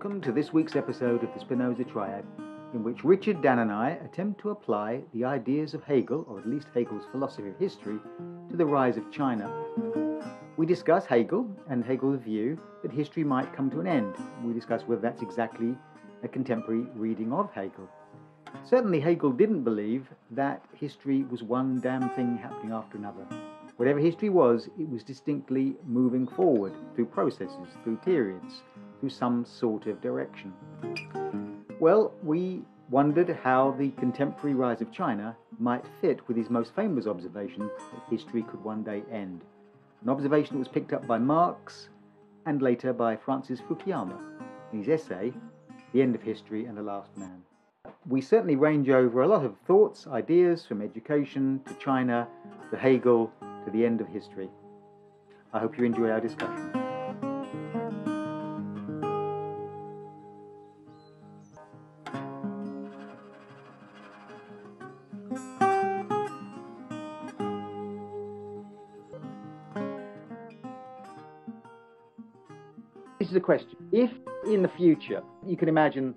Welcome to this week's episode of the Spinoza Triad, in which Richard, Dan and I attempt to apply the ideas of Hegel, or at least Hegel's philosophy of history, to the rise of China. We discuss Hegel and Hegel's view that history might come to an end. We discuss whether that's exactly a contemporary reading of Hegel. Certainly Hegel didn't believe that history was one damn thing happening after another. Whatever history was, it was distinctly moving forward through processes, through periods, through some sort of direction. Well, we wondered how the contemporary rise of China might fit with his most famous observation that history could one day end. An observation that was picked up by Marx and later by Francis Fukuyama in his essay, The End of History and the Last Man. We certainly range over a lot of thoughts, ideas, from education to China, to Hegel, to the end of history. I hope you enjoy our discussion. This is a question. If in the future you can imagine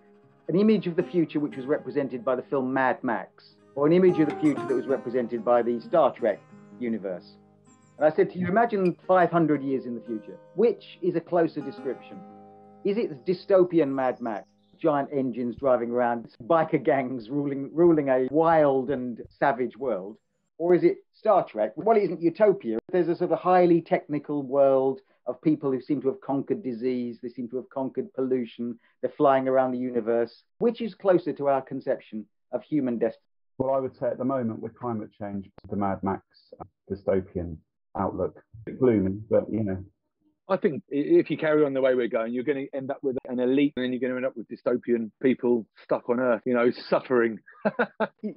an image of the future which was represented by the film Mad Max, or an image of the future that was represented by the Star Trek universe, and I said to you, imagine 500 years in the future, which is a closer description? Is it dystopian Mad Max, giant engines driving around, biker gangs ruling a wild and savage world, or is it Star Trek? Well, it isn't utopia. There's a sort of highly technical world of people who seem to have conquered disease, they seem to have conquered pollution, they're flying around the universe. Which is closer to our conception of human destiny? Well, I would say at the moment with climate change, the Mad Max dystopian outlook. Gloomy, but I think if you carry on the way we're going, you're going to end up with an elite, and then you're going to end up with dystopian people stuck on Earth, suffering.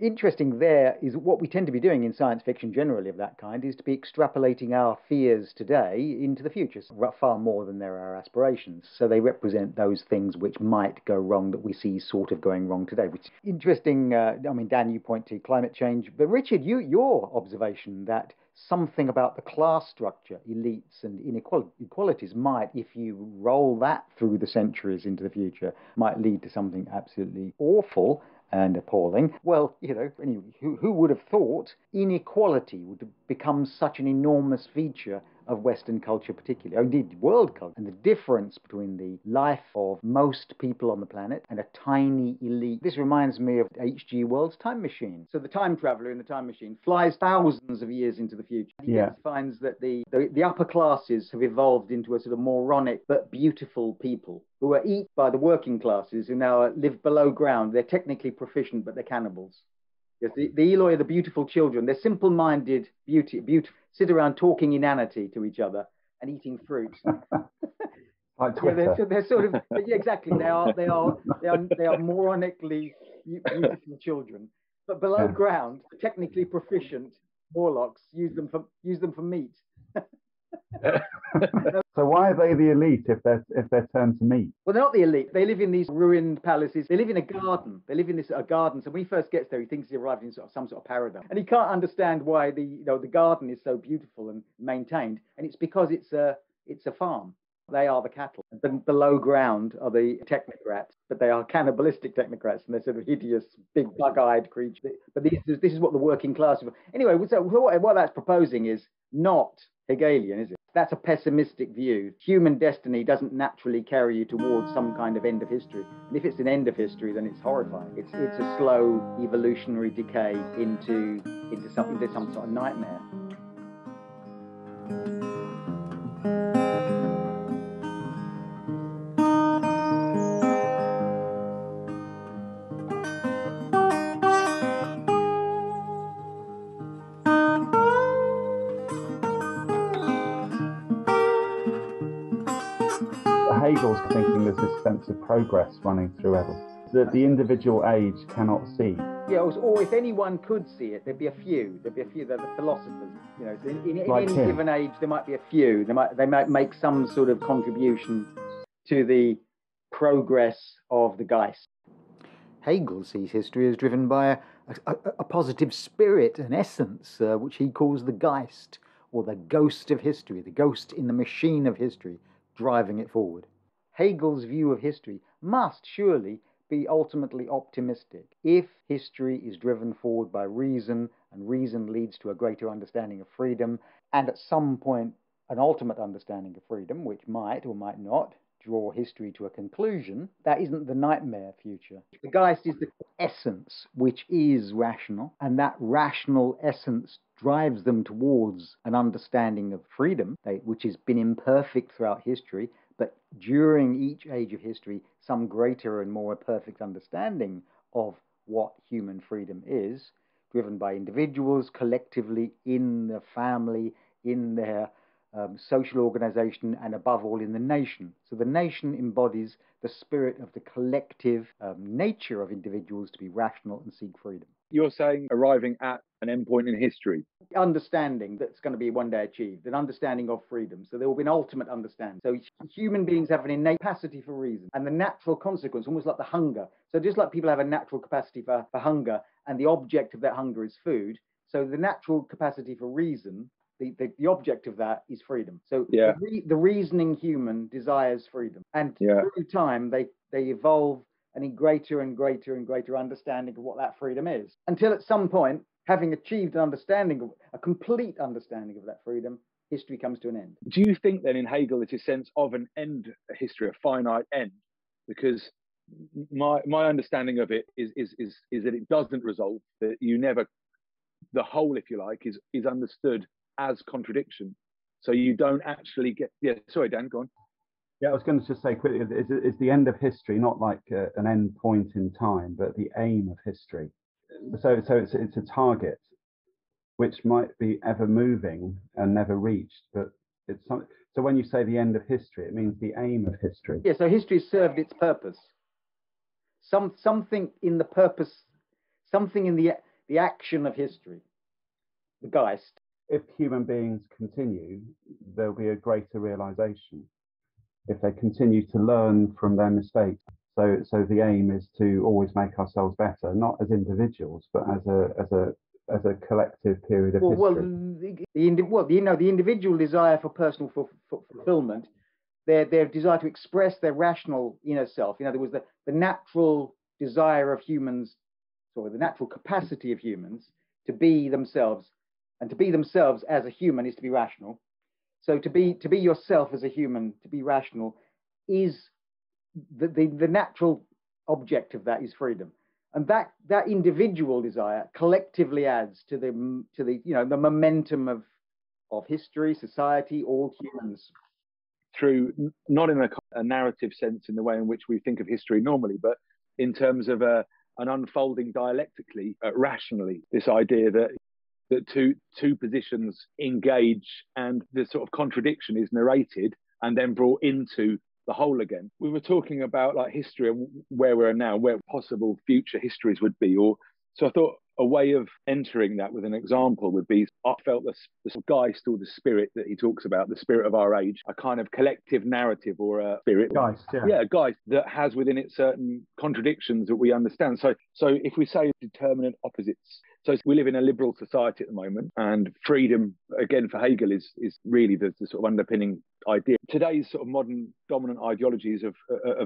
Interesting there is what we tend to be doing in science fiction generally of that kind is to be extrapolating our fears today into the future, far more than there are aspirations. So they represent those things which might go wrong that we see sort of going wrong today, which is interesting. Dan, you point to climate change, but Richard, your observation that something about the class structure, elites and inequalities might, if you roll that through the centuries into the future, might lead to something absolutely awful and appalling. Well, anyway, who would have thought inequality would become such an enormous feature of Western culture particularly, or indeed world culture, and the difference between the life of most people on the planet and a tiny elite. This reminds me of H.G. Wells' Time Machine. So the time traveller in the time machine flies thousands of years into the future. He finds that the upper classes have evolved into a sort of moronic but beautiful people who are eaten by the working classes who now live below ground. They're technically proficient, but they're cannibals. Yes, the Eloi are the beautiful children. They're simple-minded, beautiful, sit around talking inanity to each other and eating fruit. Like Twitter. They're sort of exactly. They are moronically beautiful children, but below ground, technically proficient warlocks use them for meat. So why are they the elite if they're turned to meat? Well, they're not the elite. They live in these ruined palaces. They live in a garden. They live in this garden. So when he first gets there, he thinks he's arrived in some sort of paradise, and he can't understand why the garden is so beautiful and maintained. And it's because it's a farm. They are the cattle. And below ground are the technocrats, but they are cannibalistic technocrats, and they're sort of hideous, big, bug-eyed creatures. But this is what the working class. Anyway, so what that's proposing is not Hegelian, is it? That's a pessimistic view. Human destiny doesn't naturally carry you towards some kind of end of history. And if it's an end of history, then it's horrifying. It's a slow evolutionary decay into some sort of nightmare. Hegel's thinking there's this sense of progress running through everything that the individual age cannot see. Yeah, or if anyone could see it, there'd be a few. They're the philosophers. So in like any given age, there might be a few. They might make some sort of contribution to the progress of the Geist. Hegel sees history as driven by a positive spirit, an essence, which he calls the Geist, or the ghost of history, the ghost in the machine of history, driving it forward. Hegel's view of history must surely be ultimately optimistic. If history is driven forward by reason, and reason leads to a greater understanding of freedom, and at some point an ultimate understanding of freedom, which might or might not draw history to a conclusion, that isn't the nightmare future. The Geist is the essence which is rational, and that rational essence drives them towards an understanding of freedom, which has been imperfect throughout history, but during each age of history, some greater and more perfect understanding of what human freedom is, driven by individuals collectively in the family, in their social organization, and above all in the nation. So the nation embodies the spirit of the collective nature of individuals to be rational and seek freedom. You're saying arriving at an endpoint in history. Understanding that's going to be one day achieved, an understanding of freedom. So there will be an ultimate understanding. So human beings have an innate capacity for reason, and the natural consequence, almost like the hunger. So just like people have a natural capacity for hunger, and the object of that hunger is food, so the natural capacity for reason, the object of that is freedom. So the reasoning human desires freedom. And through time, they evolve a greater and greater and greater understanding of what that freedom is. Until at some point, having achieved an understanding of a complete understanding of that freedom, history comes to an end. Do you think then in Hegel it's a sense of an end history, a finite end? Because my understanding of it is that it doesn't resolve, that you never, the whole, if you like, is understood as contradiction. So you don't actually get, sorry, Dan, go on. Yeah, I was going to just say quickly, is the end of history not like an end point in time, but the aim of history? So it's a target which might be ever moving and never reached, but it's so when you say the end of history, it means the aim of history. Yeah, so history served its purpose. Something in the purpose, something in the action of history, the Geist. If human beings continue, there'll be a greater realization. If they continue to learn from their mistakes. So the aim is to always make ourselves better, not as individuals, but as a collective period of history. The individual desire for personal fulfillment, their desire to express their rational inner self. There was the natural desire of humans, or the natural capacity of humans to be themselves, and to be themselves as a human is to be rational. So to be yourself as a human, to be rational, is the natural object of that is freedom, and that individual desire collectively adds to the momentum of history, society, all humans. Through not in a narrative sense in the way in which we think of history normally, but in terms of an unfolding dialectically, rationally. This idea that two positions engage and the sort of contradiction is narrated and then brought into the whole again. We were talking about like history and where we're now, where possible future histories would be. So I thought a way of entering that with an example would be, I felt the Geist, or the spirit that he talks about, the spirit of our age, a kind of collective narrative or a spirit. Geist, a Geist that has within it certain contradictions that we understand. So if we say determinate opposites, so we live in a liberal society at the moment, and freedom, again, for Hegel is really the sort of underpinning idea. Today's sort of modern dominant ideologies of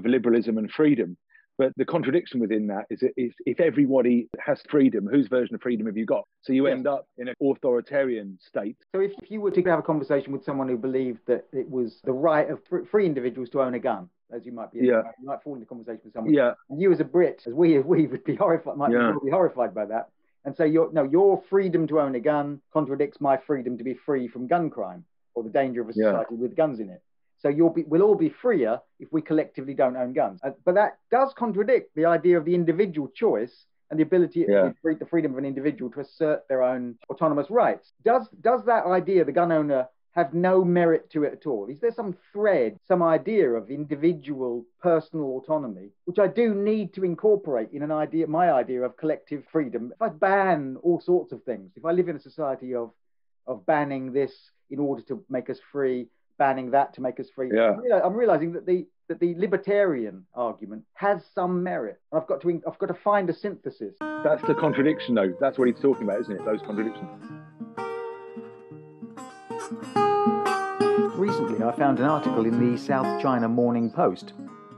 liberalism and freedom. But the contradiction within that is that if everybody has freedom, whose version of freedom have you got? So you end up in an authoritarian state. So if you were to have a conversation with someone who believed that it was the right of free individuals to own a gun, as you might be, you might fall into conversation with someone. Yeah. And you as a Brit, as we would be horrified, be horrified by that. And so your freedom to own a gun contradicts my freedom to be free from gun crime or the danger of a society with guns in it. So we'll all be freer if we collectively don't own guns. But that does contradict the idea of the individual choice and the ability, the freedom of an individual to assert their own autonomous rights. Does that idea, the gun owner, have no merit to it at all? Is there some thread, some idea of individual personal autonomy, which I do need to incorporate in my idea of collective freedom? If I ban all sorts of things, if I live in a society of banning this in order to make us free, banning that to make us free, I'm realizing that the libertarian argument has some merit. I've got to find a synthesis. That's the contradiction, though. That's what he's talking about, isn't it? Those contradictions. Recently, I found an article in the South China Morning Post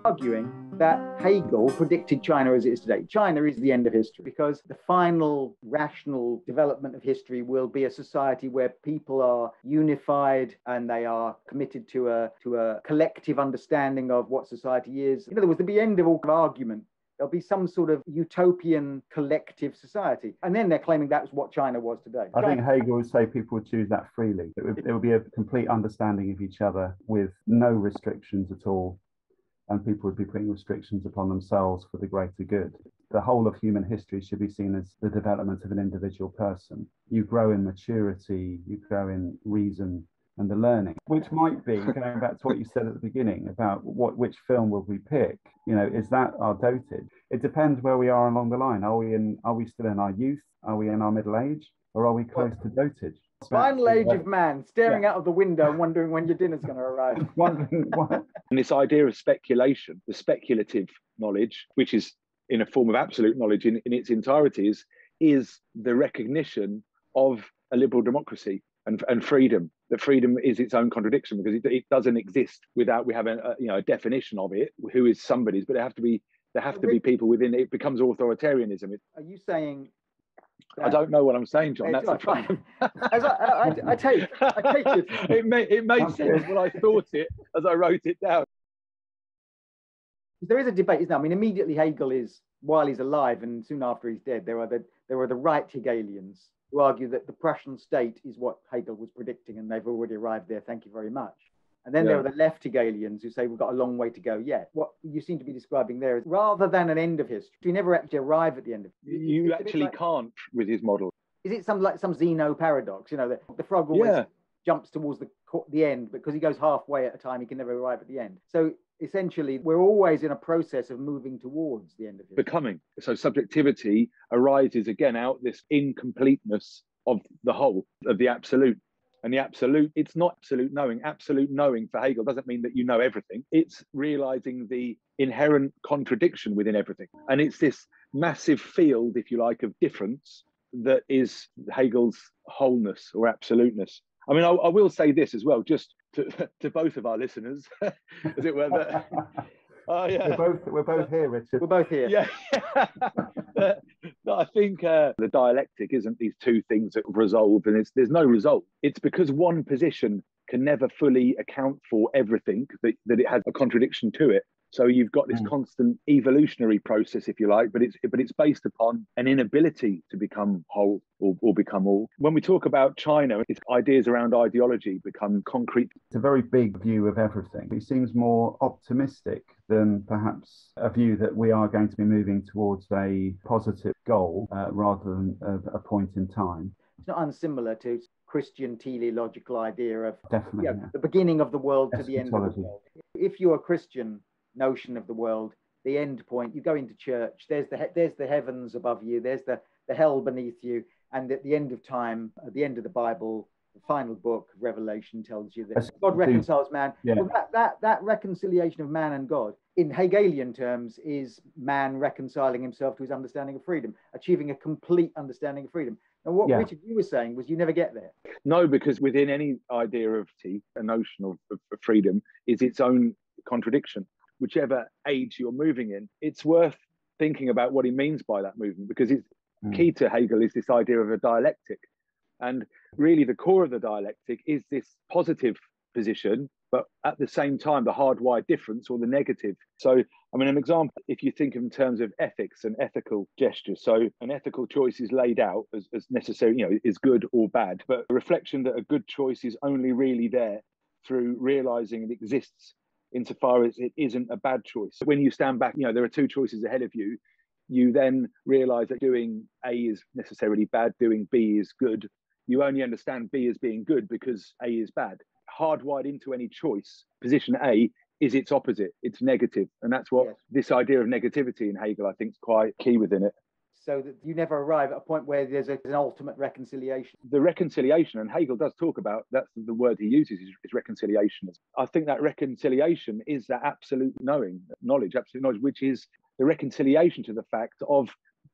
arguing that Hegel predicted China as it is today. China is the end of history because the final rational development of history will be a society where people are unified and they are committed to a collective understanding of what society is. In other words, there'll be the end of all argument. There'll be some sort of utopian collective society. And then they're claiming that's what China was today. I think Hegel would say people would choose that freely. It would be a complete understanding of each other with no restrictions at all. And people would be putting restrictions upon themselves for the greater good. The whole of human history should be seen as the development of an individual person. You grow in maturity, you grow in reason and the learning, which might be, going back to what you said at the beginning about which film will we pick, is that our dotage? It depends where we are along the line. Are we still in our youth? Are we in our middle age? Or are we close to dotage? Final age of man, staring out of the window and wondering when your dinner's going to arrive. Wondering what. And this idea of speculation, the speculative knowledge, which is in a form of absolute knowledge in its entirety, is the recognition of a liberal democracy and freedom. That freedom is its own contradiction because it doesn't exist without we have a definition of it. Who is somebody's? But there have to be people within it. It becomes authoritarianism. Are you saying? I don't know what I'm saying, John. That's the problem. I take it. It made sense when I thought it as I wrote it down. There is a debate, isn't there? I mean, immediately Hegel is, while he's alive and soon after he's dead, there are the right Hegelians who argue that the Prussian state is what Hegel was predicting and they've already arrived there. Thank you very much. And then there are the left Hegelians who say we've got a long way to go yet. What you seem to be describing there is rather than an end of history, you never actually arrive at the end of history. You actually can't with his model. Is it some Zeno paradox? The frog always jumps towards the end because he goes halfway at a time. He can never arrive at the end. So essentially, we're always in a process of moving towards the end of history. Becoming. So subjectivity arises again out this incompleteness of the whole, of the absolute. And the absolute, it's not absolute knowing. Absolute knowing for Hegel doesn't mean that you know everything. It's realizing the inherent contradiction within everything. And it's this massive field, if you like, of difference that is Hegel's wholeness or absoluteness. I mean, I will say this as well, just to both of our listeners, as it were. That, we're both here, Richard. We're both here. Yeah. I think the dialectic isn't these two things that resolve, and there's no result. It's because one position can never fully account for everything that it has a contradiction to it. So you've got this constant evolutionary process, if you like, but it's based upon an inability to become whole or become all. When we talk about China, its ideas around ideology become concrete. It's a very big view of everything. It seems more optimistic than perhaps a view that we are going to be moving towards a positive goal rather than a point in time. It's not unsimilar to Christian teleological idea of Definitely, the beginning of the world to the end of the world. If you're a Christian notion of the world, the end point, you go into church, there's the heavens above you, there's the hell beneath you, and at the end of time, at the end of the Bible, the final book, Revelation, tells you that God reconciles man. Yeah. Well, that reconciliation of man and God, in Hegelian terms, is man reconciling himself to his understanding of freedom, achieving a complete understanding of freedom. And what Richard, you were saying was you never get there. No, because within any idea of a notion of freedom is its own contradiction. Whichever age you're moving in, it's worth thinking about what he means by that movement, because it's key to Hegel is this idea of a dialectic. And really the core of the dialectic is this positive position, but at the same time, the hardwired difference or the negative. So, I mean, an example, if you think in terms of ethics and ethical gestures, so an ethical choice is laid out as necessary, is good or bad, but a reflection that a good choice is only really there through realizing it exists insofar as it isn't a bad choice. When you stand back, there are two choices ahead of you. You then realize that doing A is necessarily bad, doing B is good. You only understand B as being good because A is bad. Hardwired into any choice, position A is its opposite, it's negative. And that's what this idea of negativity in Hegel, I think, is quite key within it. So that you never arrive at a point where there's an ultimate reconciliation. The reconciliation, and Hegel does talk about, that's the word he uses, is reconciliation. I think that reconciliation is that absolute knowledge, which is the reconciliation to the fact of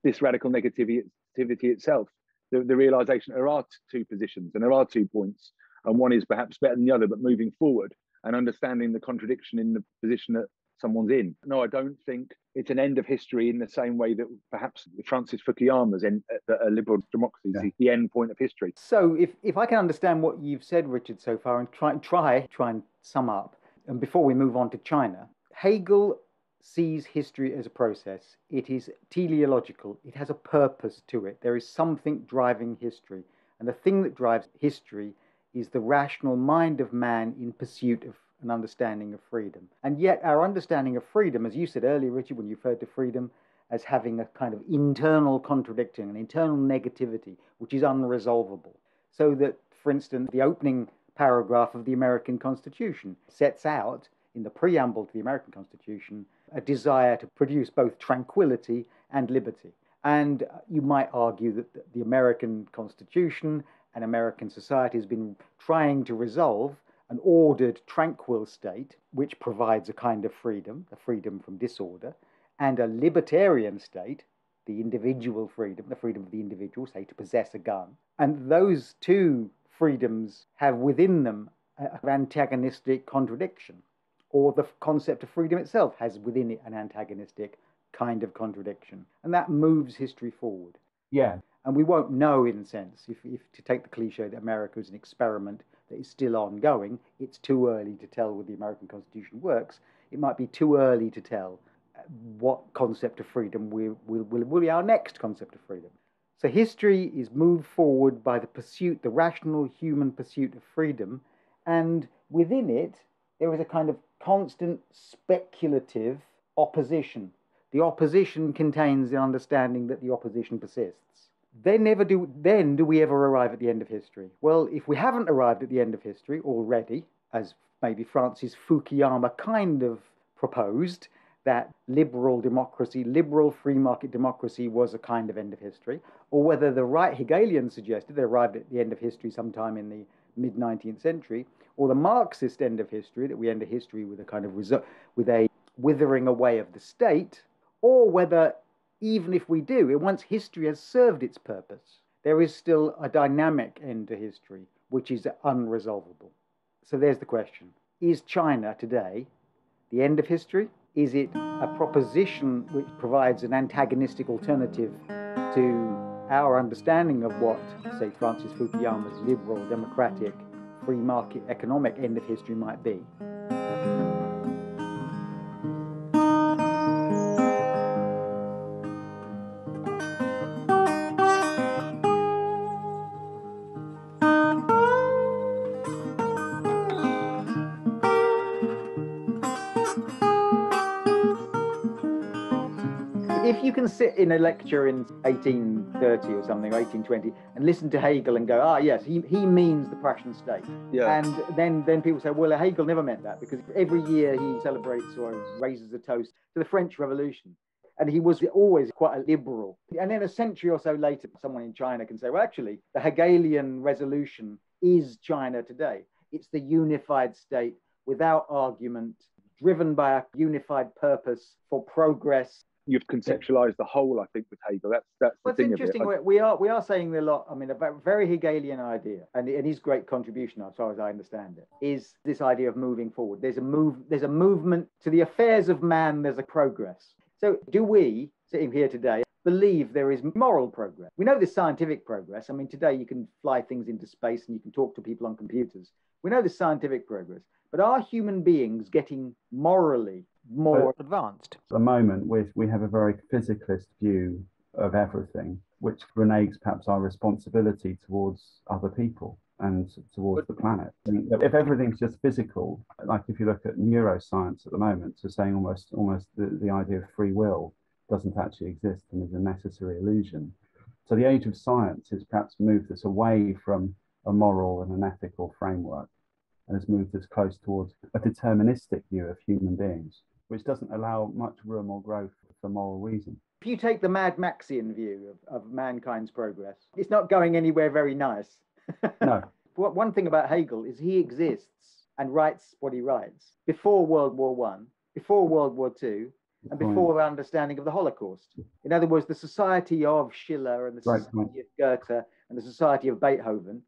this radical negativity itself. The realization there are two positions and there are 2 points, and one is perhaps better than the other, but moving forward and understanding the contradiction in the position someone's in. No, I don't think it's an end of history in the same way that perhaps Francis Fukuyama's that a liberal democracy is the end point of history. So if I can understand what you've said, Richard, so far, and try and sum up, and before we move on to China, Hegel sees history as a process. It is teleological. It has a purpose to it. There is something driving history. And the thing that drives history is the rational mind of man in pursuit of an understanding of freedom. And yet our understanding of freedom, as you said earlier, Richard, when you referred to freedom as having a kind of internal contradiction, an internal negativity, which is unresolvable. So that, for instance, the opening paragraph of the American Constitution sets out, in the preamble to the American Constitution, a desire to produce both tranquility and liberty. And you might argue that the American Constitution and American society has been trying to resolve an ordered, tranquil state, which provides a kind of freedom, a freedom from disorder, and a libertarian state, the individual freedom, the freedom of the individual, say, to possess a gun. And those two freedoms have within them an antagonistic contradiction, or the concept of freedom itself has within it an antagonistic kind of contradiction. And that moves history forward. Yeah. And we won't know, in a sense, if to take the cliche that America is an experiment that is still ongoing, it's too early to tell whether the American Constitution works. It might be too early to tell what concept of freedom will be our next concept of freedom. So history is moved forward by the pursuit, the rational human pursuit of freedom, and within it, there is a kind of constant speculative opposition. The opposition contains the understanding that the opposition persists. Then do we ever arrive at the end of history? Well, if we haven't arrived at the end of history already, as maybe Francis Fukuyama kind of proposed, that liberal democracy, liberal free market democracy was a kind of end of history, or whether the right Hegelians suggested they arrived at the end of history sometime in the mid-19th century, or the Marxist end of history, that we end a history with a kind of with a withering away of the state, or whether even if we do, once history has served its purpose, there is still a dynamic end to history, which is unresolvable. So there's the question. Is China today the end of history? Is it a proposition which provides an antagonistic alternative to our understanding of what, say, Francis Fukuyama's liberal, democratic, free market economic end of history might be? If you can sit in a lecture in 1830 or something, or 1820, and listen to Hegel and go, yes, he means the Prussian state. Yeah. And then people say, well, Hegel never meant that, because every year he celebrates or raises a toast to the French Revolution. And he was always quite a liberal. And then a century or so later, someone in China can say, well, actually, the Hegelian resolution is China today. It's the unified state without argument, driven by a unified purpose for progress. You've conceptualized the whole, I think, with Hegel. That's the thing. It's interesting. We are saying a lot. I mean, a very Hegelian idea, and his great contribution, as far as I understand it, is this idea of moving forward. There's a movement to the affairs of man. There's a progress. So, do we, sitting here today, believe there is moral progress? We know there's scientific progress. I mean, today you can fly things into space and you can talk to people on computers. We know there's scientific progress, but are human beings getting morally more advanced? At the moment, we have a very physicalist view of everything, which reneges perhaps our responsibility towards other people and towards the planet. And if everything's just physical, like if you look at neuroscience at the moment, so saying almost the idea of free will doesn't actually exist and is a necessary illusion. So the age of science has perhaps moved us away from a moral and an ethical framework and has moved us close towards a deterministic view of human beings, which doesn't allow much room or growth for moral reason. If you take the Mad Maxian view of mankind's progress, it's not going anywhere very nice. No. One thing about Hegel is he exists and writes what he writes before World War I, before World War II, and before our understanding of the Holocaust. In other words, the society of Schiller and the society of Goethe and the society of Beethoven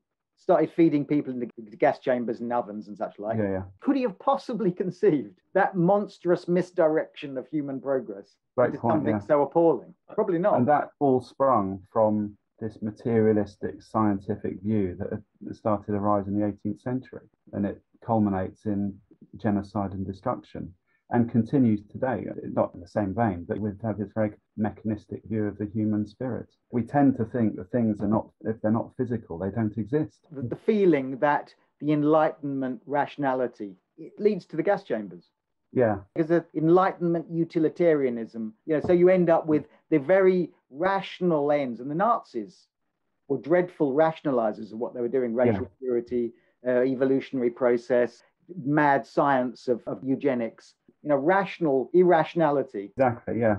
started feeding people in the gas chambers and ovens and such like. Could he have possibly conceived that monstrous misdirection of human progress into something so appalling? Probably not. And that all sprung from this materialistic scientific view that started to rise in the 18th century, and it culminates in genocide and destruction, and continues today, not in the same vein, but we have this very mechanistic view of the human spirit. We tend to think that things are not, if they're not physical, they don't exist. The feeling that the Enlightenment rationality, it leads to the gas chambers. Yeah. Because of Enlightenment utilitarianism, so you end up with the very rational ends, and the Nazis were dreadful rationalizers of what they were doing, racial purity, evolutionary process, mad science of eugenics, rational irrationality. Exactly, yeah.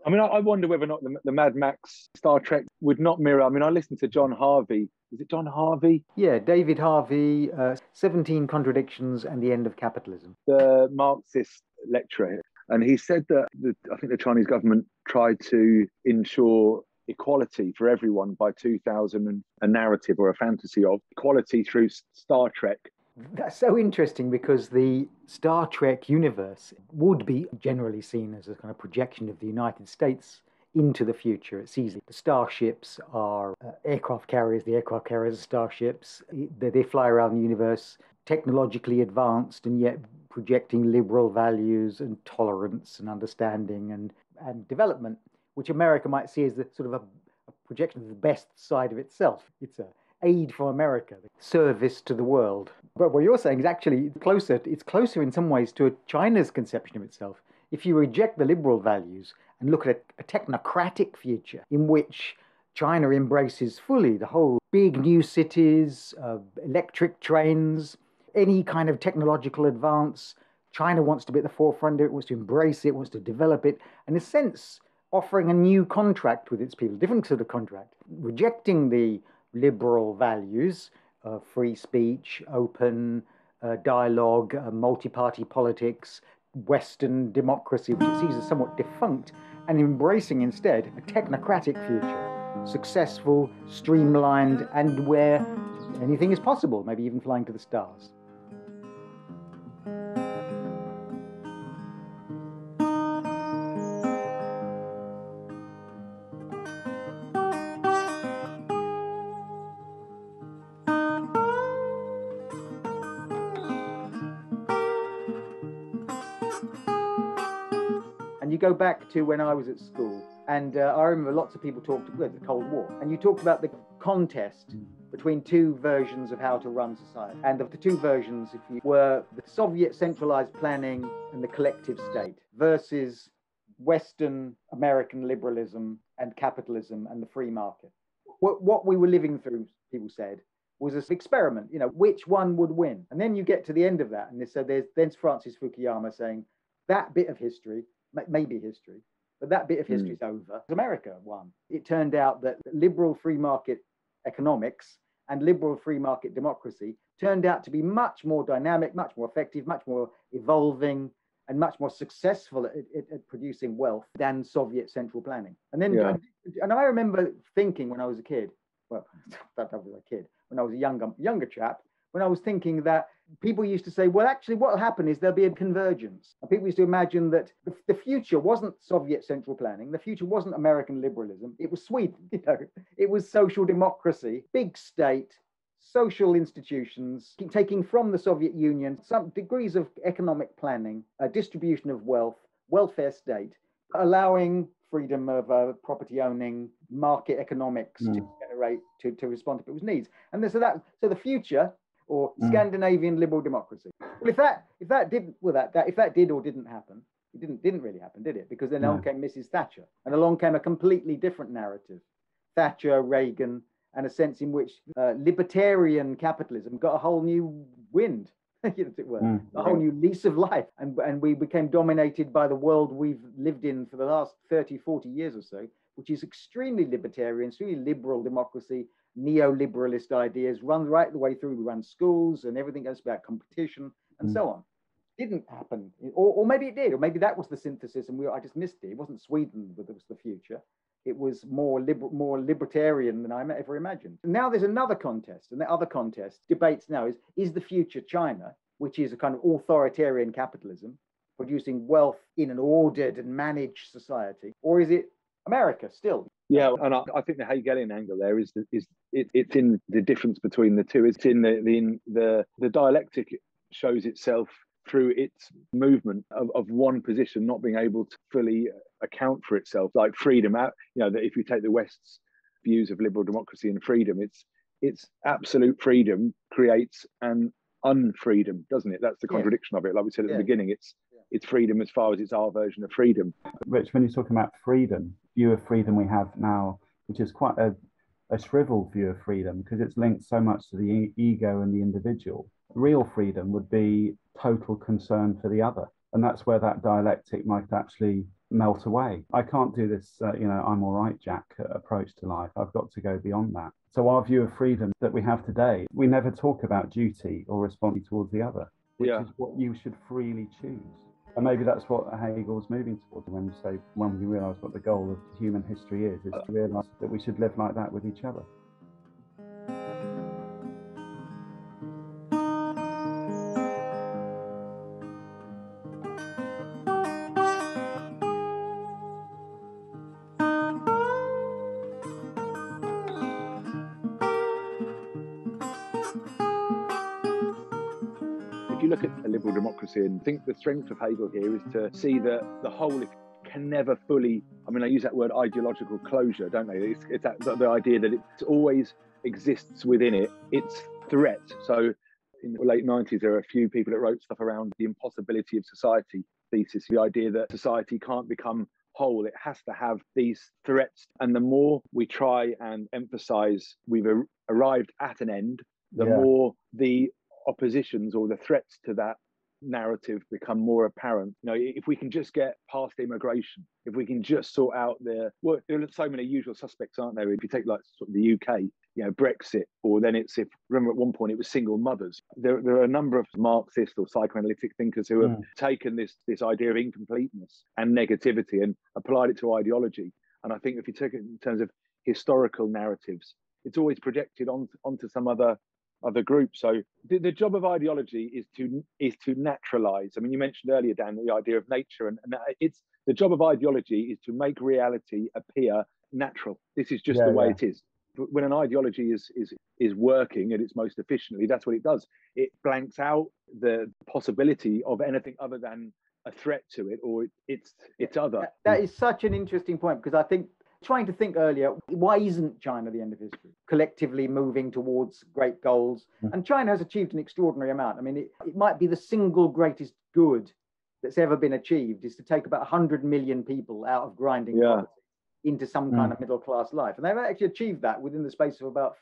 I mean, I wonder whether or not the Mad Max Star Trek would not mirror. I mean, I listened to John Harvey. Is it John Harvey? Yeah, David Harvey, 17 Contradictions and the End of Capitalism. The Marxist lecturer. And he said that I think the Chinese government tried to ensure equality for everyone by 2000, and a narrative or a fantasy of equality through Star Trek. That's so interesting, because the Star Trek universe would be generally seen as a kind of projection of the United States into the future. It's easy. The starships are aircraft carriers. The aircraft carriers are starships. They fly around the universe, technologically advanced, and yet projecting liberal values and tolerance and understanding and development, which America might see as the sort of a projection of the best side of itself. It's a aid from America, service to the world. But what you're saying is actually closer. It's closer in some ways to China's conception of itself. If you reject the liberal values and look at a technocratic future in which China embraces fully the whole big new cities, electric trains, any kind of technological advance, China wants to be at the forefront of it, wants to embrace it, wants to develop it, and in a sense, offering a new contract with its people, different sort of contract, rejecting the liberal values of free speech, open dialogue, multi-party politics, Western democracy, which it sees as somewhat defunct, and embracing instead a technocratic future, successful, streamlined, and where anything is possible, maybe even flying to the stars. And you go back to when I was at school, and I remember lots of people talked about the Cold War, and you talked about the contest between two versions of how to run society. And of the two versions, if you were the Soviet centralized planning and the collective state versus Western American liberalism and capitalism and the free market. What we were living through, people said, was an experiment, which one would win. And then you get to the end of that, and there's Francis Fukuyama saying that bit of history, maybe history, but that bit of history is over. America won. It turned out that liberal free market economics and liberal free market democracy turned out to be much more dynamic, much more effective, much more evolving, and much more successful at producing wealth than Soviet central planning. And then, and I remember thinking when I was a kid, well, that I was a kid, when I was a younger chap, when I was thinking that people used to say, well, actually, what will happen is there'll be a convergence. And people used to imagine that the future wasn't Soviet central planning. The future wasn't American liberalism. It was Sweden. It was social democracy, big state, social institutions, taking from the Soviet Union some degrees of economic planning, distribution of wealth, welfare state, allowing freedom of property owning, market economics to generate, to respond to people's needs. And so the future, or Scandinavian liberal democracy. Well, if that did or didn't happen, it didn't really happen, did it? Because then along came Mrs. Thatcher, and along came a completely different narrative. Thatcher, Reagan, and a sense in which libertarian capitalism got a whole new wind, as it were, a whole new lease of life. And we became dominated by the world we've lived in for the last 30, 40 years or so, which is extremely libertarian, extremely liberal democracy, neoliberalist ideas, run right the way through. We run schools and everything else about competition and so on. Didn't happen, or maybe it did, or maybe that was the synthesis and I just missed it. It wasn't Sweden that was the future. It was more libertarian than I ever imagined. And now there's another contest, and the other contest debates now is the future China, which is a kind of authoritarian capitalism, producing wealth in an ordered and managed society, or is it America still? Yeah, and I think the Hegelian angle there is it's in the difference between the two. It's in the dialectic shows itself through its movement of one position not being able to fully account for itself, like freedom. That if you take the West's views of liberal democracy and freedom, it's absolute freedom creates an unfreedom, doesn't it? That's the contradiction of it. Like we said at the beginning, it's freedom as far as it's our version of freedom. Rich, when you're talking about freedom, view of freedom we have now, which is quite a shriveled view of freedom because it's linked so much to the ego and the individual. Real freedom would be total concern for the other. And that's where that dialectic might actually melt away. I can't do this, I'm all right, Jack approach to life. I've got to go beyond that. So our view of freedom that we have today, we never talk about duty or responsibility towards the other, which is what you should freely choose. And maybe that's what Hegel's moving towards when we realise what the goal of human history is to realise that we should live like that with each other. You look at a liberal democracy and think the strength of Hegel here is to see that the whole can never fully, I use that word ideological closure, don't they? It's that, the idea that it always exists within it. It's threat. So in the late 90s, there were a few people that wrote stuff around the impossibility of society thesis, the idea that society can't become whole. It has to have these threats. And the more we try and emphasize we've arrived at an end, the more the oppositions or the threats to that narrative become more apparent. If we can just get past immigration, if we can just sort out there are so many usual suspects, aren't there? If you take like sort of the UK, Brexit, or then remember at one point it was single mothers. There are a number of Marxist or psychoanalytic thinkers who have taken this idea of incompleteness and negativity and applied it to ideology. And I think if you take it in terms of historical narratives, it's always projected onto some other group. So the job of ideology is to naturalize. You mentioned earlier, Dan, the idea of nature, and it's the job of ideology is to make reality appear natural. This is just the way it is. When an ideology is working at its most efficiently, that's what it does. It blanks out the possibility of anything other than a threat to it, or it's other. That is such an interesting point, because I think trying to think earlier, why isn't China the end of history? Collectively moving towards great goals. And China has achieved an extraordinary amount. It might be the single greatest good that's ever been achieved is to take about 100 million people out of grinding poverty into some kind of middle class life. And they've actually achieved that within the space of about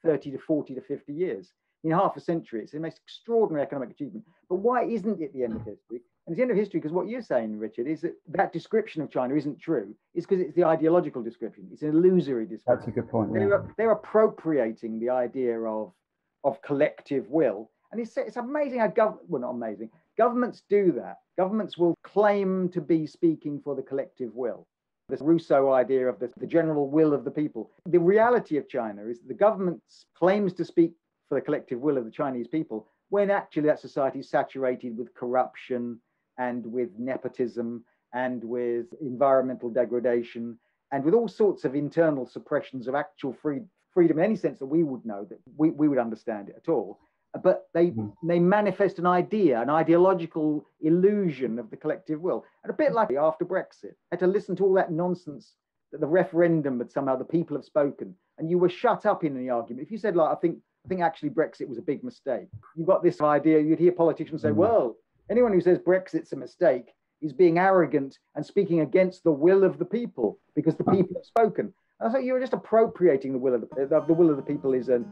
30 to 40 to 50 years. In half a century, it's the most extraordinary economic achievement. But why isn't it the end of history? And it's the end of history because what you're saying, Richard, is that description of China isn't true. It's because it's the ideological description. It's an illusory description. That's a good point. They're appropriating the idea of collective will. And it's amazing how not amazing. Governments do that. Governments will claim to be speaking for the collective will. This Rousseau idea of the general will of the people. The reality of China is that the government claims to speak for the collective will of the Chinese people, when actually that society is saturated with corruption and with nepotism and with environmental degradation and with all sorts of internal suppressions of actual freedom in any sense that we would know, that we would understand it at all. But they manifest an idea, an ideological illusion of the collective will. And a bit like after Brexit, had to listen to all that nonsense that the referendum had somehow the people have spoken, and you were shut up in the argument. If you said, like, I think actually Brexit was a big mistake, you got this idea, you'd hear politicians say, well, anyone who says Brexit's a mistake is being arrogant and speaking against the will of the people because the people have spoken. And I thought you were just appropriating the will of the people is an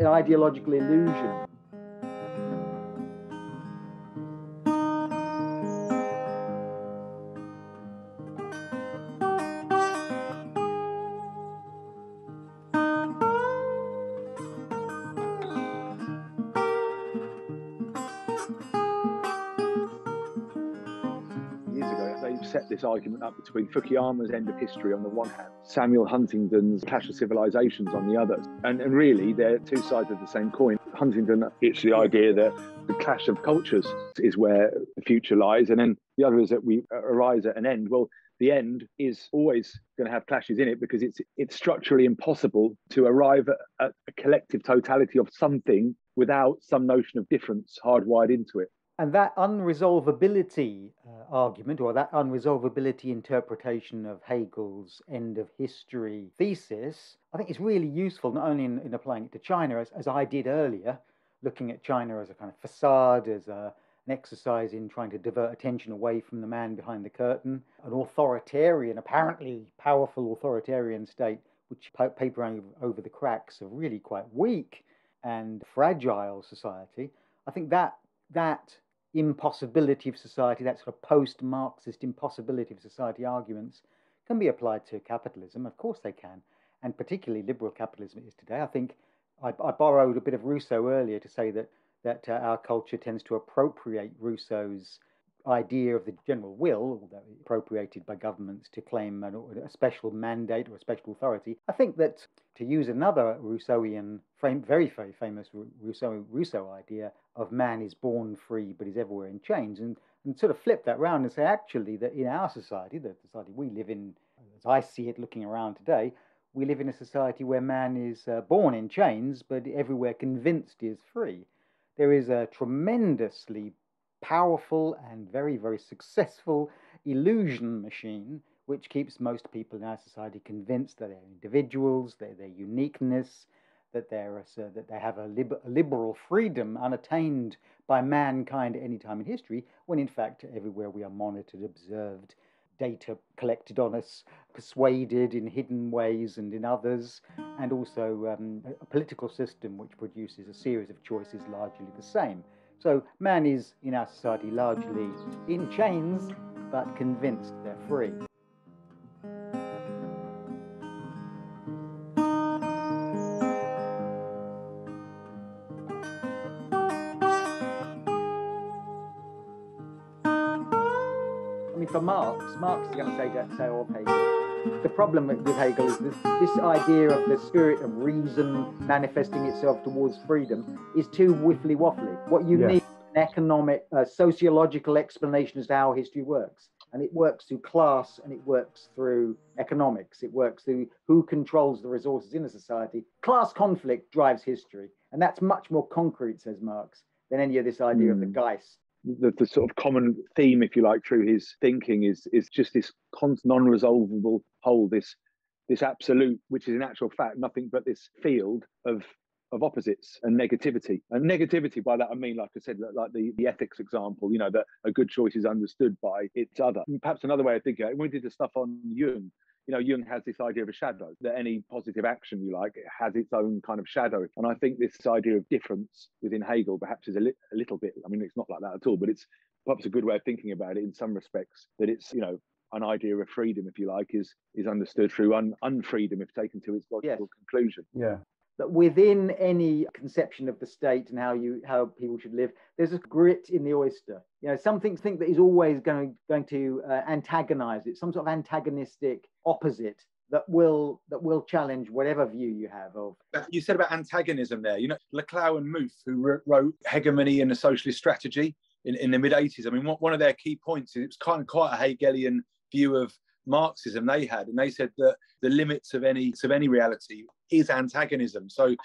ideological illusion. set this argument up between Fukuyama's End of History on the one hand, Samuel Huntington's Clash of Civilizations on the other. And really, they're two sides of the same coin. Huntington, it's the idea that the clash of cultures is where the future lies. And then the other is that we arise at an end. Well, the end is always going to have clashes in it because it's structurally impossible to arrive at a collective totality of something without some notion of difference hardwired into it. And that unresolvability argument, or that unresolvability interpretation of Hegel's end of history thesis, I think is really useful, not only in applying it to China, as I did earlier, looking at China as a kind of facade, as an exercise in trying to divert attention away from the man behind the curtain, an authoritarian, apparently powerful authoritarian state, which papering over the cracks of really quite weak and fragile society. I think that impossibility of society, that sort of post-Marxist impossibility of society arguments can be applied to capitalism. Of course they can, and particularly liberal capitalism is today. I think I borrowed a bit of Rousseau earlier to say that our culture tends to appropriate Rousseau's idea of the general will, although appropriated by governments to claim a special mandate or a special authority. I think that, to use another Rousseauian, very, very famous Rousseau idea of man is born free but is everywhere in chains, and sort of flip that round and say actually that in our society, the society we live in, as I see it looking around today, we live in a society where man is born in chains but everywhere convinced he is free. There is a tremendously powerful and very, very successful illusion machine which keeps most people in our society convinced that they're individuals, their uniqueness, that they have a liberal freedom unattained by mankind at any time in history, when in fact everywhere we are monitored, observed, data collected on us, persuaded in hidden ways and in others, and also a political system which produces a series of choices largely the same. So man is, in our society, largely in chains, but convinced they're free. I mean, for Marx is going to say of Hegel. The problem with Hegel is this idea of the spirit of reason manifesting itself towards freedom is too whiffly-waffly. What you need is an economic, sociological explanation as to how history works. And it works through class and it works through economics. It works through who controls the resources in a society. Class conflict drives history. And that's much more concrete, says Marx, than any of this idea of the Geist. The sort of common theme, if you like, through his thinking is just this non-resolvable whole, this absolute, which is in actual fact nothing but this field of opposites and negativity. And negativity, by that I mean, like I said, like the ethics example, that a good choice is understood by its other. And perhaps another way of thinking, when we did the stuff on Jung, Jung has this idea of a shadow, that any positive action, you like, it has its own kind of shadow. And I think this idea of difference within Hegel perhaps is a little bit, I mean, it's not like that at all, but it's perhaps a good way of thinking about it in some respects, that it's, an idea of freedom, if you like, is understood through unfreedom if taken to its logical conclusion. Yeah. That within any conception of the state and how people should live, there's a grit in the oyster. Something that is always going to antagonize it, some sort of antagonistic opposite that will challenge whatever view you have of. You said about antagonism there. Laclau and Muth, who wrote Hegemony and the Socialist Strategy in the mid-80s. I mean, one of their key points is it's kind of quite a Hegelian view of Marxism they had, and they said that the limits of any reality is antagonism. So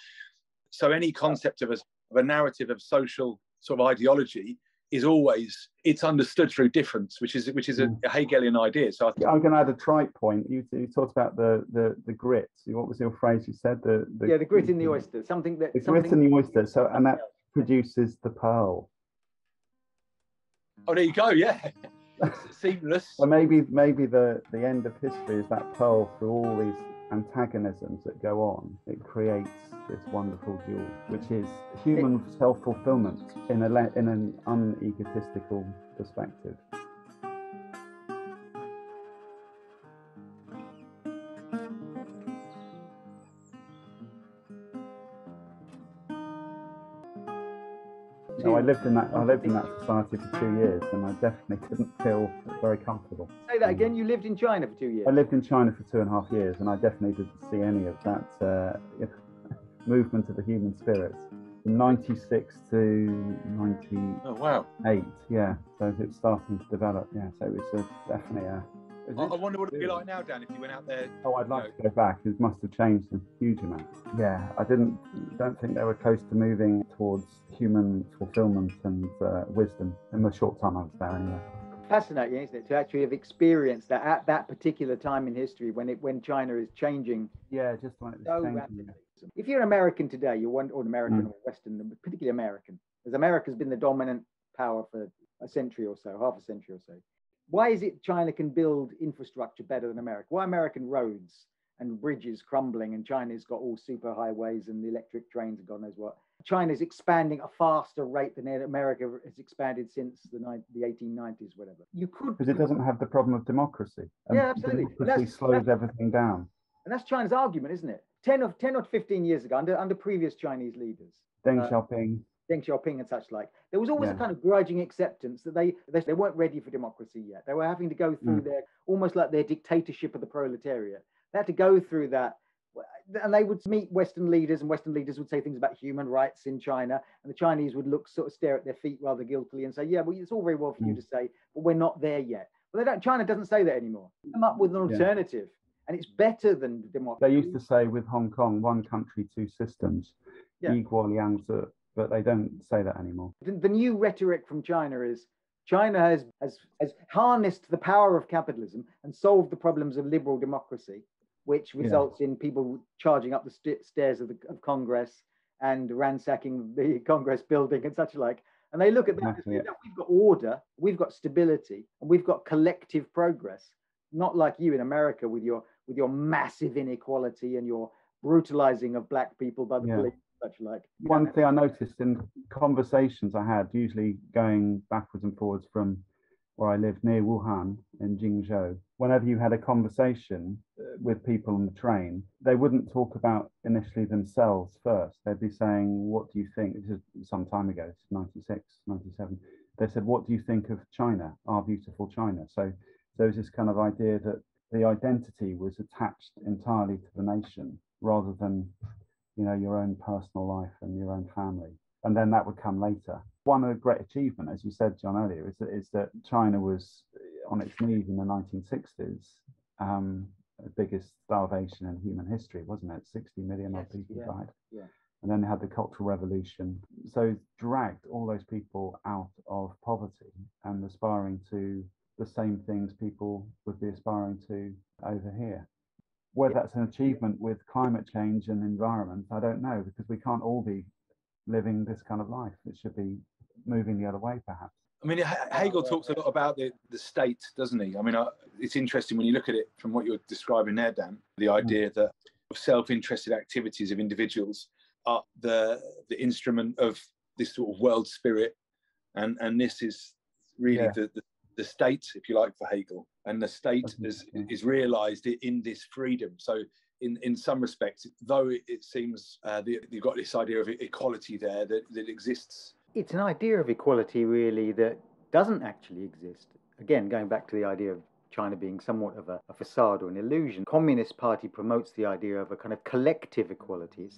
any concept of a narrative of social sort of ideology is always, it's understood through difference, which is a Hegelian idea. So I'm going to add a trite point. You talked about the grit. What was your phrase you said? The grit in the oyster. Grit in the oyster. So, and that produces the pearl. Oh, there you go. Yeah. Seamless. So maybe the end of history is that pearl through all these antagonisms that go on. It creates this wonderful jewel, which is human self-fulfillment in an unegotistical perspective. No, I lived in that society for 2 years, and I definitely didn't feel very comfortable. Say that again. You lived in China for 2 years. I lived in China for 2.5 years, and I definitely didn't see any of that movement of the human spirit. From 96 to 98. Oh wow! Yeah. So it's starting to develop. Yeah. So it was definitely a. I wonder what it'd be like now, Dan, if you went out there. Oh, I'd like to go back. It must have changed a huge amount. Yeah, I don't think they were close to moving towards human fulfillment and wisdom in the short time I was there anyway. Fascinating, isn't it, to actually have experienced that at that particular time in history when China is changing. Yeah, just when it was so changing. rapidly. If you're an American today, or American or Western, particularly American, as America's been the dominant power for a century or so, half a century or so. Why is it China can build infrastructure better than America? Why American roads and bridges crumbling and China's got all super highways and electric trains and God knows what? China's expanding at a faster rate than America has expanded since the 1890s, whatever. You could... Because it doesn't have the problem of democracy. And yeah, absolutely. Democracy slows everything down. And that's China's argument, isn't it? 10 or 15 years ago, under previous Chinese leaders. Deng Xiaoping and such like. There was always a kind of grudging acceptance that they weren't ready for democracy yet. They were having to go through almost like their dictatorship of the proletariat. They had to go through that. And they would meet Western leaders, and Western leaders would say things about human rights in China. And the Chinese would stare at their feet rather guiltily and say, yeah, well, it's all very well for you to say, but we're not there yet. But China doesn't say that anymore. Come up with an alternative. And it's better than democracy. They used to say with Hong Kong, one country, two systems, but they don't say that anymore. The new rhetoric from China is China has harnessed the power of capitalism and solved the problems of liberal democracy, which results in people charging up the stairs of Congress and ransacking the Congress building and such like. And they look at that and say, we've got order, we've got stability, and we've got collective progress. Not like you in America with your massive inequality and your brutalizing of black people by the police and such like. One thing I noticed in conversations I had, usually going backwards and forwards from where I lived near Wuhan in Jingzhou, whenever you had a conversation with people on the train, they wouldn't talk about initially themselves first. They'd be saying, what do you think? This is some time ago, this is 96, 97. They said, what do you think of China, our beautiful China? So there was this kind of idea that the identity was attached entirely to the nation rather than, your own personal life and your own family. And then that would come later. One of the great achievements, as you said, John, earlier, is that China was on its knees in the 1960s, the biggest starvation in human history, wasn't it? 60 million odd people died. Yeah. And then they had the Cultural Revolution. So dragged all those people out of poverty and aspiring to the same things people would be aspiring to over here. Whether that's an achievement with climate change and environment, I don't know, because we can't all be living this kind of life. It should be moving the other way, perhaps. I mean, Hegel talks a lot about the state, doesn't he? I mean, it's interesting when you look at it from what you're describing there, Dan, the idea that self-interested activities of individuals are the instrument of this sort of world spirit. And this is really the state, if you like, for Hegel. And the state is realised in this freedom. So in some respects, though it seems that you've got this idea of equality there that exists. It's an idea of equality, really, that doesn't actually exist. Again, going back to the idea of China being somewhat of a facade or an illusion. Communist Party promotes the idea of a kind of collective equality.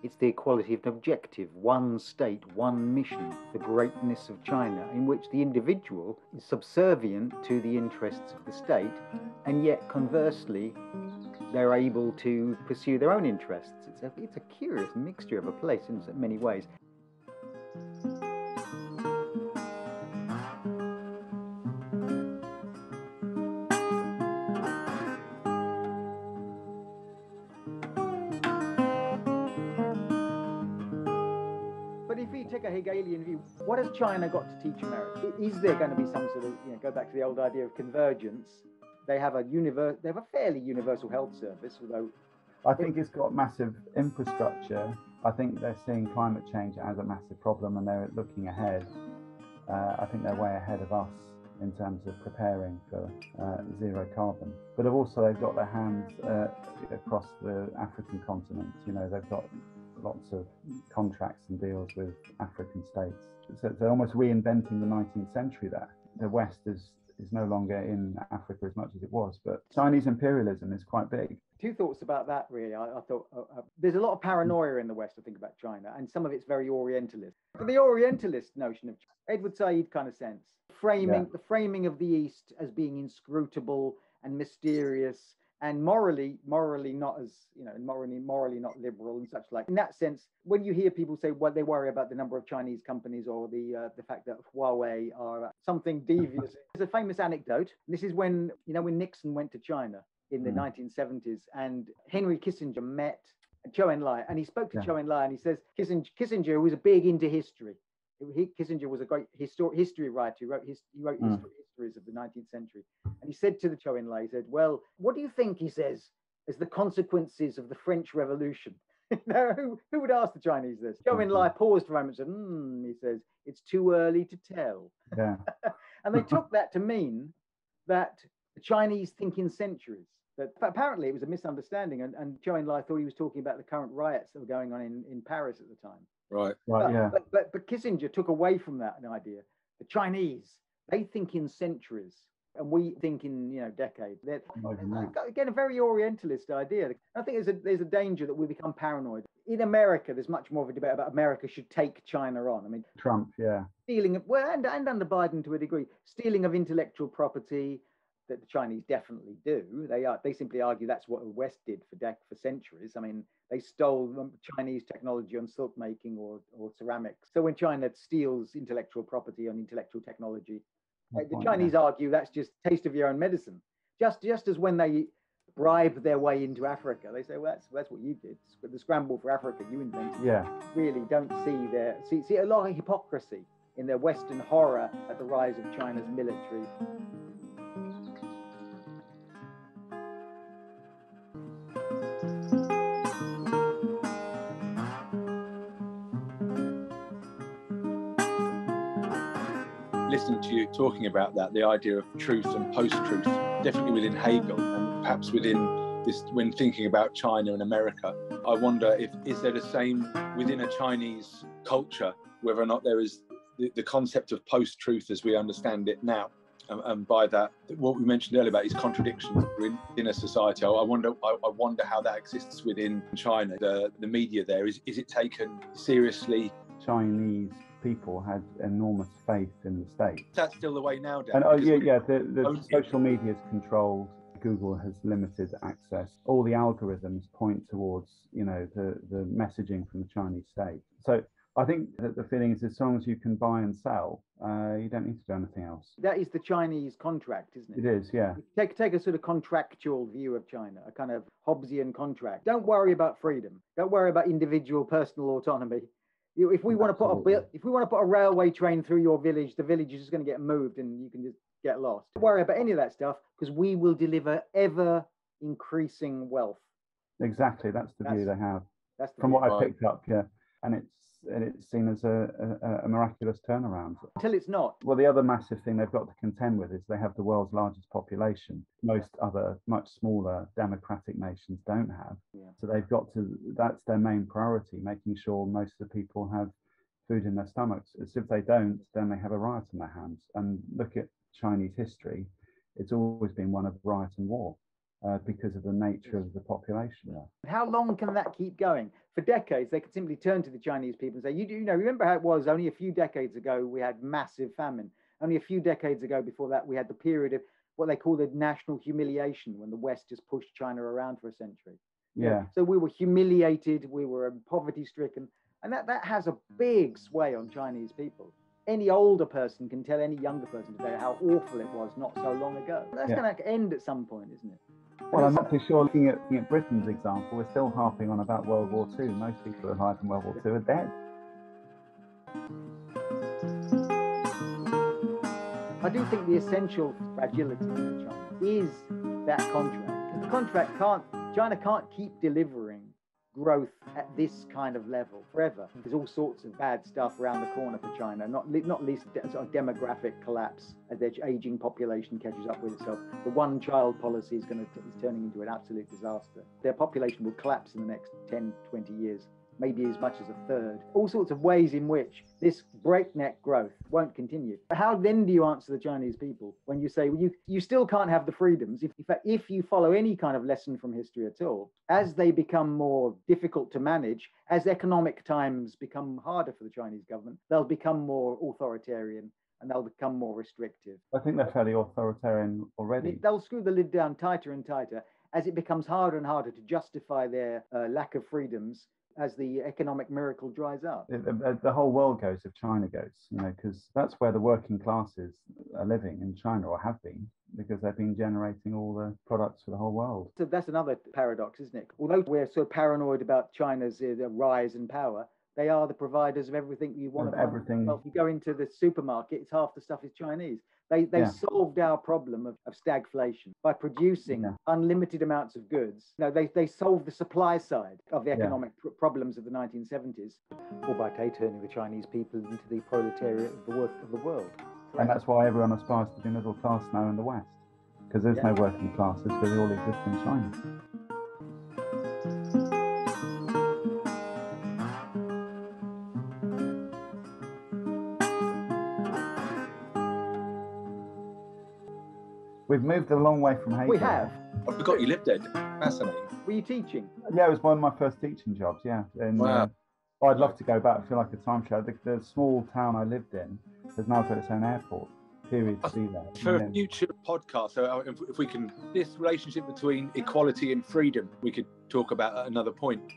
It's the equality of an objective, one state, one mission, the greatness of China, in which the individual is subservient to the interests of the state, and yet conversely, they're able to pursue their own interests. It's a curious mixture of a place in many ways. But if we take a Hegelian view, what has China got to teach America? Is there going to be some sort of, go back to the old idea of convergence? They have a fairly universal health service, although I think it's got massive infrastructure. I think they're seeing climate change as a massive problem, and they're looking ahead. I think they're way ahead of us in terms of preparing for zero carbon. But they've got their hands across the African continent. They've got lots of contracts and deals with African states. So they're almost reinventing the 19th century there. The West is no longer in Africa as much as it was, but Chinese imperialism is quite big. Two thoughts about that, really. I thought there's a lot of paranoia in the West, I think, about China, and some of it's very Orientalist. But the Orientalist notion of Edward Said kind of sense, the framing of the East as being inscrutable and mysterious and morally not as, morally not liberal and such like. In that sense, when you hear people say, well, they worry about the number of Chinese companies or the fact that Huawei are something devious. There's a famous anecdote. This is when Nixon went to China in the 1970s, and Henry Kissinger met Zhou Enlai, and he spoke to Zhou Enlai, and he says Kissinger was a big into history. Kissinger was a great history writer. He wrote histories of the 19th century. And he said to the Zhou Enlai, he said, well, what do you think, he says, as the consequences of the French Revolution? Who would ask the Chinese this? Zhou Enlai paused for a moment and said, he says, it's too early to tell. Yeah. And they took that to mean that the Chinese think in centuries. But apparently it was a misunderstanding, and Zhou Enlai thought he was talking about the current riots that were going on in Paris at the time. Right. But Kissinger took away from that an idea. The Chinese, they think in centuries, and we think in decades. Again, a very Orientalist idea. I think there's a danger that we become paranoid. In America, there's much more of a debate about America should take China on. I mean, Trump, stealing and under Biden to a degree, stealing of intellectual property. That the Chinese definitely do. They simply argue that's what the West did for centuries. I mean, they stole Chinese technology on silk making or ceramics. So when China steals intellectual property on intellectual technology, the Chinese argue that's just taste of your own medicine. Just as when they bribe their way into Africa, they say, well, that's what you did. The scramble for Africa you invented. Yeah. Really don't see a lot of hypocrisy in their Western horror at the rise of China's military. Listening to you talking about that, the idea of truth and post-truth, definitely within Hegel and perhaps within this, when thinking about China and America, I wonder is there the same within a Chinese culture, whether or not there is the concept of post-truth as we understand it now. And by that, what we mentioned earlier about these contradictions in a society, I wonder how that exists within China. The media there, is it taken seriously? Chinese people had enormous faith in the state. That's still the way now, Dan. And the social media is controlled. Google has limited access. All the algorithms point towards, the messaging from the Chinese state. So I think that the feeling is as long as you can buy and sell, you don't need to do anything else. That is the Chinese contract, isn't it? It is, yeah. Take a sort of contractual view of China, a kind of Hobbesian contract. Don't worry about freedom. Don't worry about individual personal autonomy. If we want to put a railway train through your village, the village is just going to get moved and you can just get lost. Don't worry about any of that stuff because we will deliver ever increasing wealth. Exactly, that's the view they have. From what I picked up, and it's seen as a miraculous turnaround. Until it's not. Well, the other massive thing they've got to contend with is they have the world's largest population. Most other much smaller democratic nations don't have. Yeah. So they've got to, that's their main priority, making sure most of the people have food in their stomachs. As if they don't, then they have a riot in their hands. And look at Chinese history, it's always been one of riot and war. Because of the nature of the population. How long can that keep going? For decades, they could simply turn to the Chinese people and say, remember how it was only a few decades ago, we had massive famine. Only a few decades ago before that, we had the period of what they call the national humiliation, when the West just pushed China around for a century. Yeah. So we were humiliated, we were poverty stricken, and that has a big sway on Chinese people. Any older person can tell any younger person today how awful it was not so long ago. That's going to end at some point, isn't it? Well, I'm not too sure. Looking at Britain's example, we're still harping on about World War II. Most people who died from World War II are dead. I do think the essential fragility of China is that contract. The contract China can't keep delivering growth at this kind of level forever. There's all sorts of bad stuff around the corner for China, not least sort of demographic collapse as their aging population catches up with itself. The one-child policy is turning into an absolute disaster. Their population will collapse in the next 10, 20 years maybe as much as a third. All sorts of ways in which this breakneck growth won't continue. How then do you answer the Chinese people when you say, well, you still can't have the freedoms? If you follow any kind of lesson from history at all, as they become more difficult to manage, as economic times become harder for the Chinese government, they'll become more authoritarian and they'll become more restrictive. I think they're fairly authoritarian already. They'll screw the lid down tighter and tighter as it becomes harder and harder to justify their lack of freedoms as the economic miracle dries up. The whole world goes if China goes, because that's where the working classes are living in China, or have been, because they've been generating all the products for the whole world. So that's another paradox, isn't it? Although we're so paranoid about China's rise in power, they are the providers of everything you want to find. Everything. Well, if you go into the supermarket, it's half the stuff is Chinese. They solved our problem of stagflation by producing unlimited amounts of goods. They solved the supply side of the economic problems of the 1970s, or by turning the Chinese people into the proletariat of the world. And that's why everyone aspires to be middle class now in the West, because there's no working classes, because they all exist in China. We've moved a long way from Hegel. We have. I forgot you lived there. Fascinating. Were you teaching? Yeah, it was one of my first teaching jobs, And, wow. I'd love to go back. I feel like a time traveler. The small town I lived in has now got its own airport. Period. To see that. For a future podcast, so if we can, this relationship between equality and freedom, we could talk about at another point.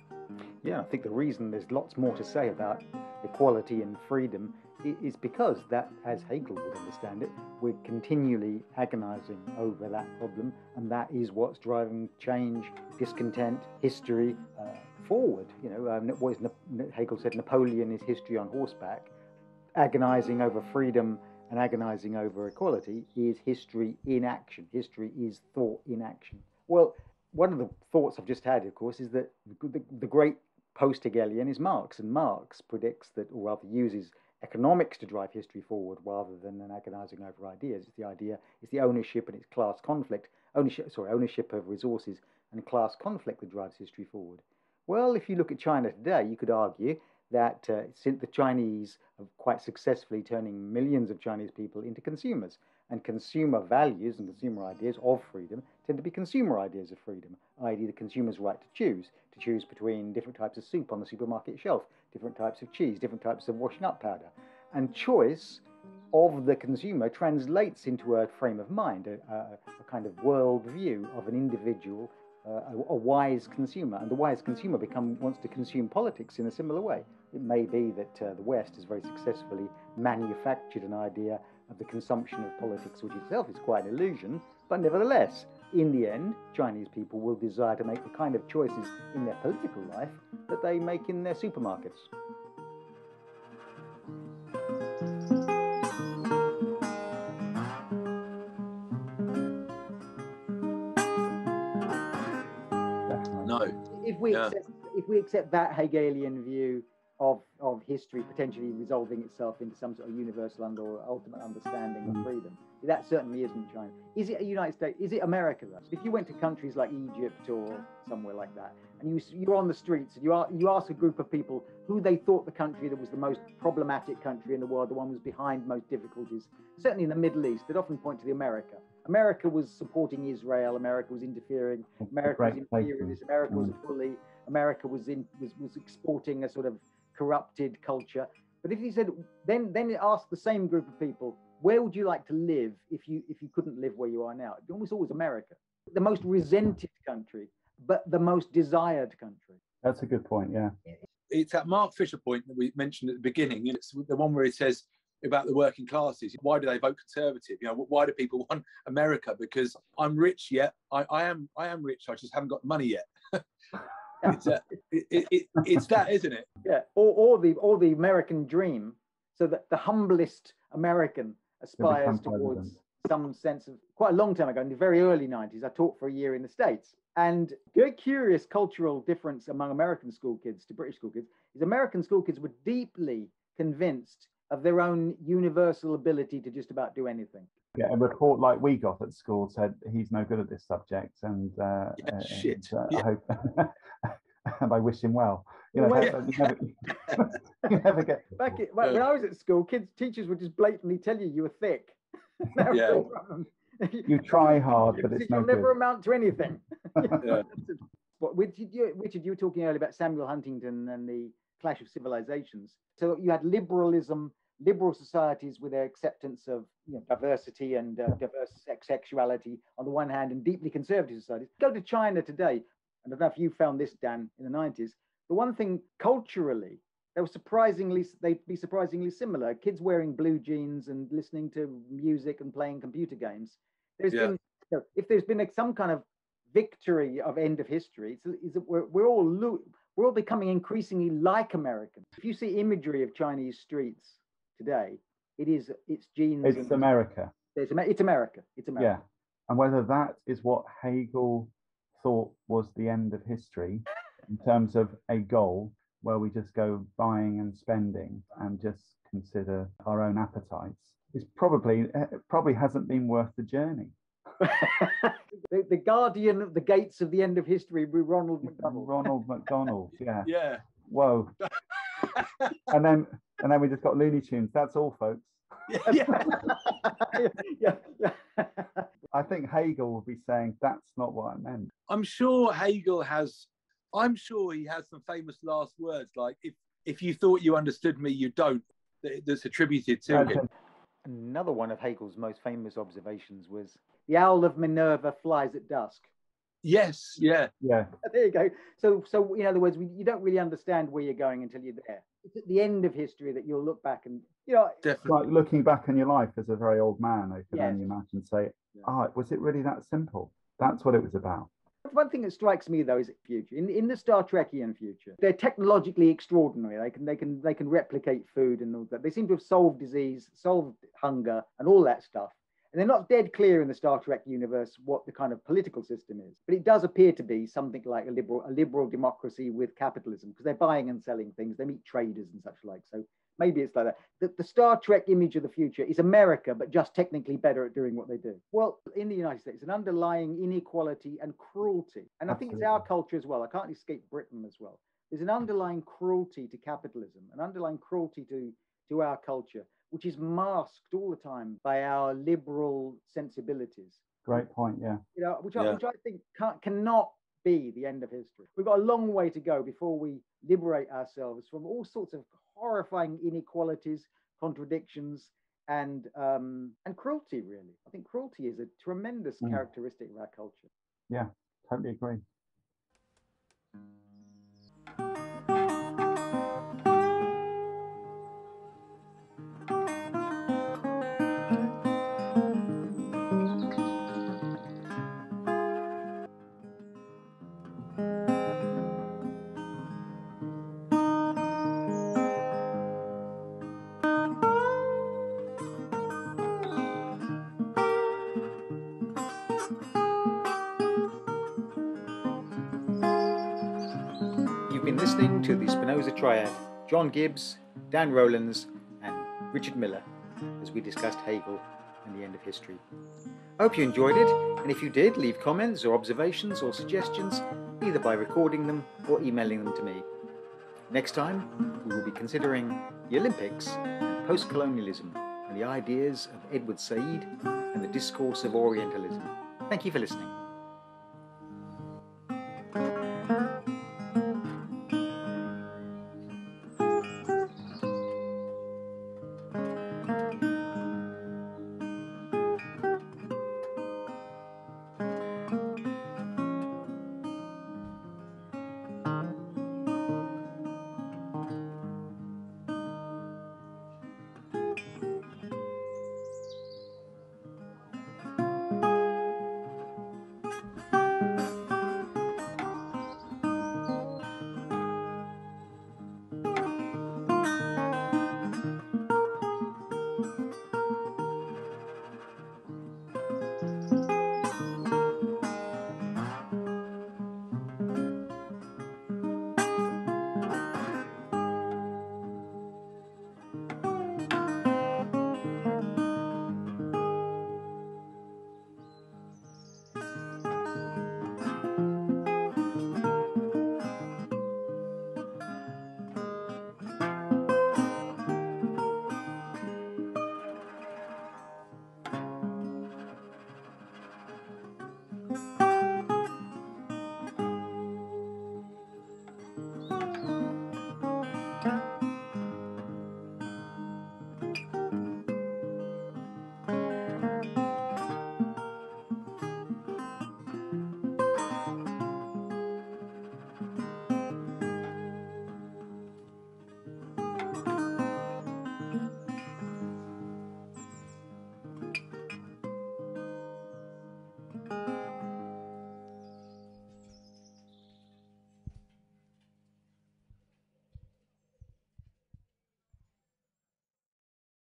Yeah, I think the reason there's lots more to say about equality and freedom is because that, as Hegel would understand it, we're continually agonizing over that problem, and that is what's driving change, discontent, history forward. Hegel said Napoleon is history on horseback. Agonizing over freedom and agonizing over equality is history in action. History is thought in action. Well, one of the thoughts I've just had, of course, is that the great post-Hegelian is Marx, and Marx predicts that, or rather uses economics to drive history forward rather than an agonizing over ideas. It's the ownership and its class conflict, ownership of resources and class conflict that drives history forward. Well, if you look at China today, you could argue that since the Chinese are quite successfully turning millions of Chinese people into consumers, and consumer values and consumer ideas of freedom tend to be consumer ideas of freedom, i.e. the consumer's right to choose between different types of soup on the supermarket shelf, different types of cheese, different types of washing up powder. And choice of the consumer translates into a frame of mind, a kind of world view of an individual, a wise consumer. And the wise consumer wants to consume politics in a similar way. It may be that the West has very successfully manufactured an idea of the consumption of politics, which itself is quite an illusion, but nevertheless, in the end, Chinese people will desire to make the kind of choices in their political life that they make in their supermarkets. No. If we accept that Hegelian view of history potentially resolving itself into some sort of universal or ultimate understanding of freedom, that certainly isn't China. Is it a United States? Is it America, though? If you went to countries like Egypt or somewhere like that, and you're on the streets and you ask a group of people who they thought the country that was the most problematic country in the world, the one was behind most difficulties, certainly in the Middle East, they'd often point to the America. America was supporting Israel. America was interfering. America was imperialist. America was a bully. America was exporting a sort of corrupted culture. But if you said, then ask the same group of people, where would you like to live if you couldn't live where you are now? It's almost always America, the most resented country, but the most desired country. That's a good point. Yeah, it's that Mark Fisher point that we mentioned at the beginning. It's the one where it says about the working classes. Why do they vote Conservative? Why do people want America? Because I'm rich. Yeah, I am rich. I just haven't got the money yet. It's that, isn't it? Yeah, or the American dream, so that the humblest American aspires towards some sense of, quite a long time ago, in the very early 90s, I taught for a year in the States. And a curious cultural difference among American school kids to British school kids is American school kids were deeply convinced of their own universal ability to just about do anything. Yeah, a report like we got at school said he's no good at this subject, and shit. I hope and I wish him well. You know, you never get. When I was at school, teachers would just blatantly tell you were thick. Yeah. You try hard, but it's no you'll good. never amount to anything. Yeah. Richard, you were talking earlier about Samuel Huntington and the clash of civilizations. So you had liberalism, liberal societies with their acceptance of diversity and diverse sexuality on the one hand, and deeply conservative societies. Go to China today, and I don't know if you found this, Dan, in the 90s. The one thing culturally, they'd be surprisingly similar. Kids wearing blue jeans and listening to music and playing computer games. If there's been some kind of victory of end of history, we're all becoming increasingly like Americans. If you see imagery of Chinese streets today, it's genes. It's America. It's America. Yeah, and whether that is what Hegel thought was the end of history in terms of a goal where we just go buying and spending and just consider our own appetites, is probably hasn't been worth the journey. The guardian of the gates of the end of history with Ronald McDonald. Ronald McDonald, yeah. Yeah. Whoa. and then we just got Looney Tunes. That's all, folks. Yeah. I think Hegel will be saying that's not what I meant. I'm sure he has some famous last words like, if you thought you understood me, you don't, that's attributed to him. Another one of Hegel's most famous observations was the owl of Minerva flies at dusk. Yes, yeah. Yeah. There you go. So in other words, you don't really understand where you're going until you're there. It's at the end of history that you'll look back and, definitely. Like looking back on your life as a very old man, I can only imagine say, was it really that simple? That's what it was about. One thing that strikes me though is the future. In the Star Trekian future, they're technologically extraordinary. They can replicate food and all that. They seem to have solved disease, solved hunger, and all that stuff. And they're not dead clear in the Star Trek universe what the kind of political system is. But it does appear to be something like a liberal democracy with capitalism, because they're buying and selling things. They meet traders and such like. So maybe it's like that. The Star Trek image of the future is America, but just technically better at doing what they do. Well, in the United States, an underlying inequality and cruelty. And I think it's our culture as well. I can't escape Britain as well. There's an underlying cruelty to capitalism, an underlying cruelty to our culture, which is masked all the time by our liberal sensibilities. Great point, yeah. Which I think cannot be the end of history. We've got a long way to go before we liberate ourselves from all sorts of horrifying inequalities, contradictions, and cruelty, really. I think cruelty is a tremendous characteristic of our culture. Yeah, totally agree. You've been listening to the Spinoza Triad, John Gibbs, Dan Rowlands, and Richard Miller, as we discussed Hegel and the end of history. I hope you enjoyed it, and if you did, leave comments or observations or suggestions, either by recording them or emailing them to me. Next time, we will be considering the Olympics and post-colonialism and the ideas of Edward Said and the discourse of Orientalism. Thank you for listening.